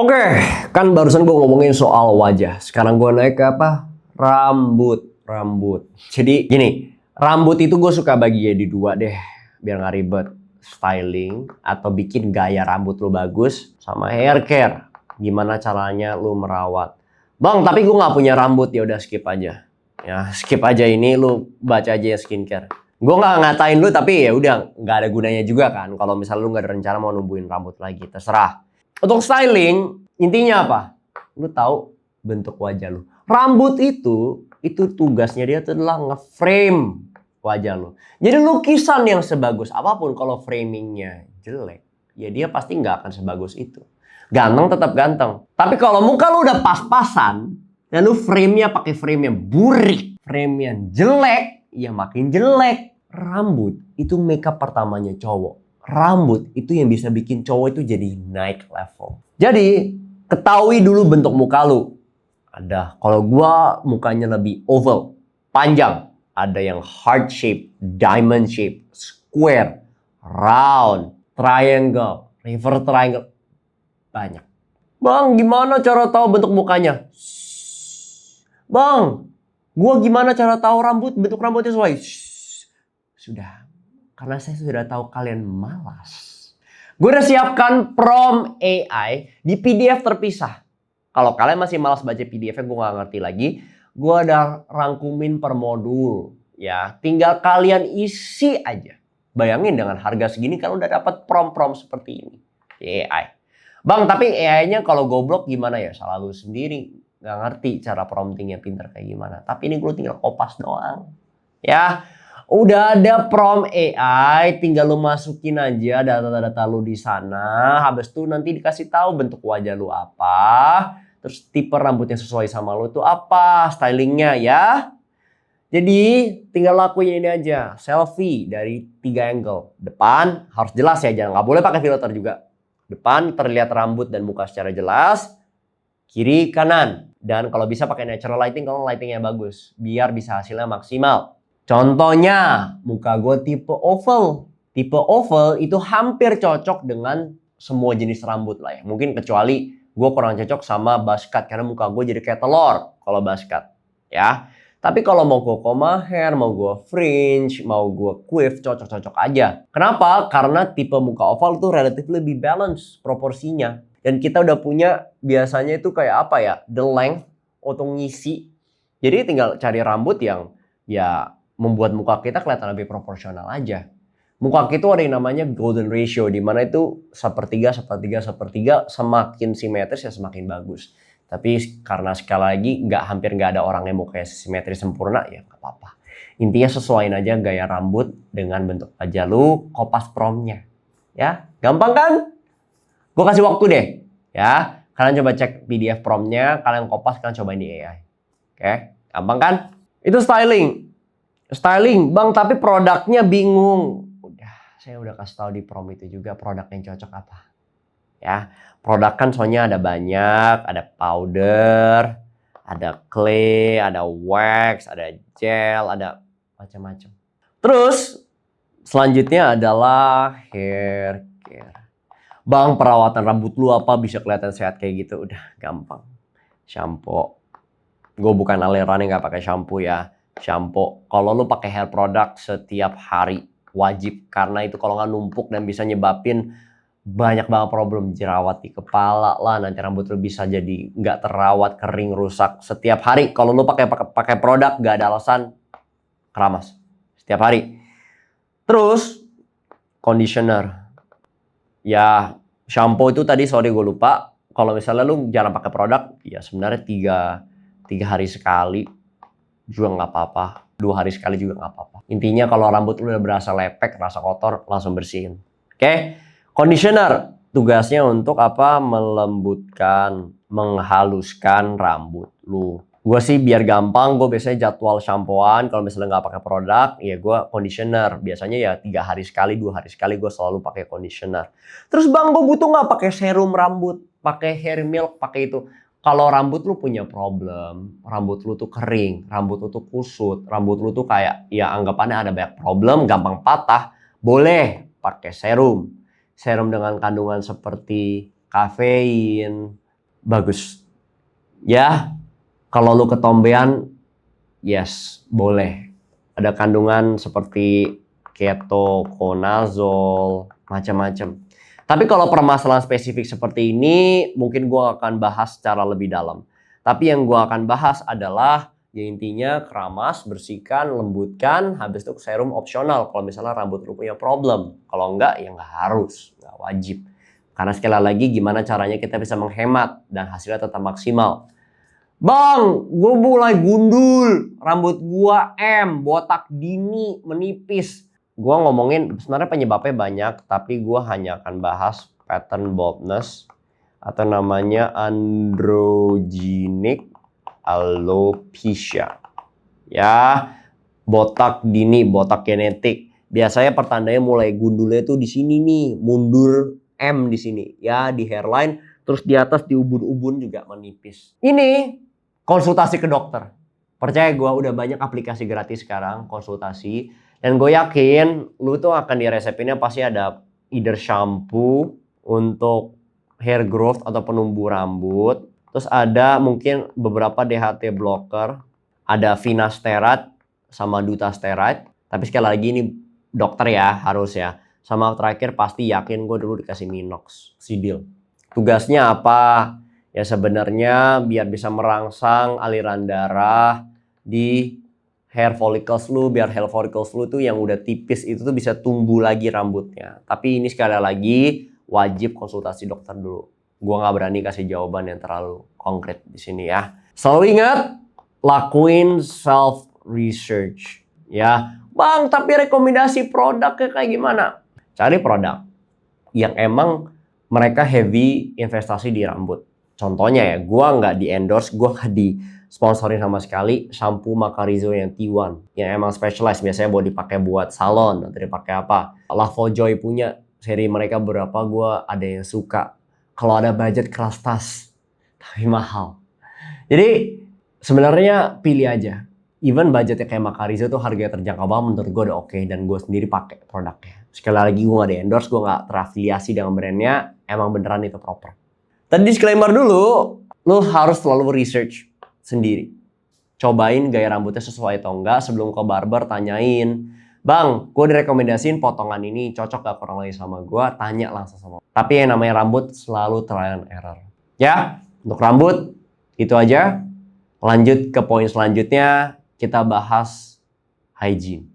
Oke, kan barusan gue ngomongin soal wajah. Sekarang gue naik ke apa? Rambut. Jadi gini, rambut itu gue suka bagi jadi dua deh. Biar nggak ribet. Styling atau bikin gaya rambut lu bagus. Sama hair care. Gimana caranya lu merawat. Bang, tapi gue nggak punya rambut. Ya udah skip aja. Ya skip aja ini, lu baca aja ya skincare. Gue nggak ngatain lu, tapi ya udah nggak ada gunanya juga kan. Kalau misalnya lu nggak ada rencana mau numbuhin rambut lagi, terserah. Untuk styling, intinya apa? Lu tahu bentuk wajah lu. Rambut itu tugasnya dia tuh adalah nge-frame wajah lu. Jadi lukisan yang sebagus apapun kalau framingnya jelek, ya dia pasti nggak akan sebagus itu. Ganteng tetap ganteng. Tapi kalau muka lu udah pas-pasan, dan lu frame-nya pakai frame yang burik, frame yang jelek, ya makin jelek. Rambut itu makeup pertamanya cowok. Rambut itu yang bisa bikin cowok itu jadi naik level. Jadi, ketahui dulu bentuk muka lu. Ada, kalau gua mukanya lebih oval, panjang. Ada yang heart shape, diamond shape, square, round, triangle, river triangle. Banyak. Bang, gimana cara tahu bentuk mukanya? Bang, gua gimana cara tahu bentuk rambutnya sesuai? Sudah. Karena saya sudah tahu kalian malas. Gue udah siapkan prompt AI di PDF terpisah. Kalau kalian masih malas baca PDF-nya, gue gak ngerti lagi. Gue udah rangkumin per modul. Ya, tinggal kalian isi aja. Bayangin dengan harga segini kalian udah dapat prompt-prompt seperti ini. Di AI. Bang, tapi AI-nya kalau goblok gimana ya? Salah lu sendiri. Gak ngerti cara promptingnya pinter kayak gimana. Tapi ini gue tinggal kopas doang. Ya. Udah ada prompt AI, tinggal lu masukin aja data-data lu di sana. Habis itu nanti dikasih tahu bentuk wajah lu apa, terus tipe rambut yang sesuai sama lu itu apa, stylingnya ya. Jadi tinggal lakuin ini aja, selfie dari 3 angle. Depan harus jelas ya, jangan nggak boleh pakai filter juga. Depan terlihat rambut dan muka secara jelas, kiri kanan. Dan kalau bisa pakai natural lighting kalau lightingnya bagus, biar bisa hasilnya maksimal. Contohnya, muka gue tipe oval. Tipe oval itu hampir cocok dengan semua jenis rambut lah ya. Mungkin kecuali gue kurang cocok sama buzz cut. Karena muka gue jadi kayak telur kalau buzz cut. Ya. Tapi kalau mau gue comb hair, mau gue fringe, mau gue quiff, cocok-cocok aja. Kenapa? Karena tipe muka oval itu relatif lebih balance proporsinya. Dan kita udah punya biasanya itu kayak apa ya? The length untuk ngisi. Jadi tinggal cari rambut yang ya membuat muka kita kelihatan lebih proporsional aja. Muka kita ada yang namanya golden ratio, di mana itu sepertiga, semakin simetris ya semakin bagus. Tapi karena sekali lagi hampir nggak ada orang yang mukanya simetris sempurna, ya nggak apa-apa. Intinya sesuaiin aja gaya rambut dengan bentuk wajah lu, kopas promptnya. Ya, gampang kan? Gue kasih waktu deh. Ya, kalian coba cek PDF promptnya, kalian kopas, kalian cobain di AI. Oke, gampang kan? Itu styling. Styling, bang, tapi produknya bingung. Saya udah kasih tahu di prompt itu juga produk yang cocok apa. Ya, produk kan soalnya ada banyak, ada powder, ada clay, ada wax, ada gel, ada macam-macam. Terus selanjutnya adalah hair care. Bang, perawatan rambut lu apa bisa kelihatan sehat kayak gitu? Udah gampang. Shampoo. Gue bukan aliran yang nggak pakai shampoo ya. Shampoo, kalau lu pakai hair product setiap hari wajib, karena itu kalau nggak numpuk dan bisa nyebabin banyak banget problem, jerawat di kepala lah, nanti rambut lu bisa jadi nggak terawat, kering, rusak setiap hari. Kalau lu pakai produk nggak ada alasan keramas setiap hari. Terus conditioner, ya shampoo itu tadi sorry gue lupa. Kalau misalnya lu jarang pakai produk, ya sebenarnya tiga hari sekali juga nggak apa-apa, 2 hari sekali juga nggak apa-apa. Intinya kalau rambut lu udah berasa lepek, rasa kotor, langsung bersihin. Oke? Conditioner tugasnya untuk apa? Melembutkan, menghaluskan rambut lu. Gue sih biar gampang, gue biasanya jadwal shampooan. Kalau misalnya nggak pakai produk, ya gue conditioner. Biasanya ya 3 hari sekali, 2 hari sekali gue selalu pakai conditioner. Terus bang, gue butuh nggak pakai serum rambut, pakai hair milk, pakai itu? Kalau rambut lu punya problem, rambut lu tuh kering, rambut lu tuh kusut, rambut lu tuh kayak ya anggapannya ada banyak problem, gampang patah, boleh pakai serum. Serum dengan kandungan seperti kafein, bagus. Ya, kalau lu ketombean, yes, boleh. Ada kandungan seperti ketoconazole, macam-macam. Tapi kalau permasalahan spesifik seperti ini, mungkin gue akan bahas secara lebih dalam. Tapi yang gue akan bahas adalah, ya intinya keramas, bersihkan, lembutkan, habis itu serum opsional kalau misalnya rambut lu punya problem. Kalau enggak, ya nggak harus, nggak wajib. Karena sekali lagi gimana caranya kita bisa menghemat dan hasilnya tetap maksimal. Bang, gue mulai gundul, rambut gua botak dini, menipis. Gua ngomongin sebenarnya penyebabnya banyak, tapi gua hanya akan bahas pattern baldness atau namanya androgenik alopecia. Ya, botak dini, botak genetik. Biasanya pertandanya mulai gundulnya tuh di sini nih, mundur di sini, ya di hairline, terus di atas di ubun-ubun juga menipis. Ini konsultasi ke dokter. Percaya gue udah banyak aplikasi gratis sekarang konsultasi. Dan gue yakin lu tuh akan diresepinnya pasti ada either shampoo untuk hair growth atau penumbuh rambut. Terus ada mungkin beberapa DHT blocker. Ada finasteride sama dutasteride. Tapi sekali lagi ini dokter ya, harus ya. Sama terakhir pasti yakin gue dulu dikasih minoxidil. Tugasnya apa? Ya sebenarnya biar bisa merangsang aliran darah di hair follicles lu, biar hair follicles lu tuh yang udah tipis itu tuh bisa tumbuh lagi rambutnya. Tapi ini sekali lagi wajib konsultasi dokter dulu. Gua nggak berani kasih jawaban yang terlalu konkret di sini ya. Selalu ingat, lakuin self research ya. Bang, tapi rekomendasi produknya kayak gimana? Cari produk yang emang mereka heavy investasi di rambut. Contohnya ya, gue nggak di endorse, gue nggak di sponsorin sama sekali shampoo Macarizo yang T1 yang emang specialized, biasanya buat dipakai buat salon atau dipakai apa. Lavojoy punya seri mereka berapa, gue ada yang suka. Kalau ada budget kelas tas, tapi mahal. Jadi sebenarnya pilih aja. Even budgetnya kayak Macarizo tuh harganya terjangkau banget, menurut gue udah oke, dan gue sendiri pakai produknya. Sekali lagi gue nggak di endorse, gue nggak terafiliasi dengan brandnya, emang beneran itu proper. Tadi disclaimer dulu, lo harus selalu research sendiri. Cobain gaya rambutnya sesuai atau enggak, sebelum ke barber tanyain, bang, gue direkomendasiin potongan ini cocok gak kurang lebih sama gue, tanya langsung sama. Tapi yang namanya rambut selalu trial and error. Ya, untuk rambut itu aja. Lanjut ke poin selanjutnya, kita bahas hygiene.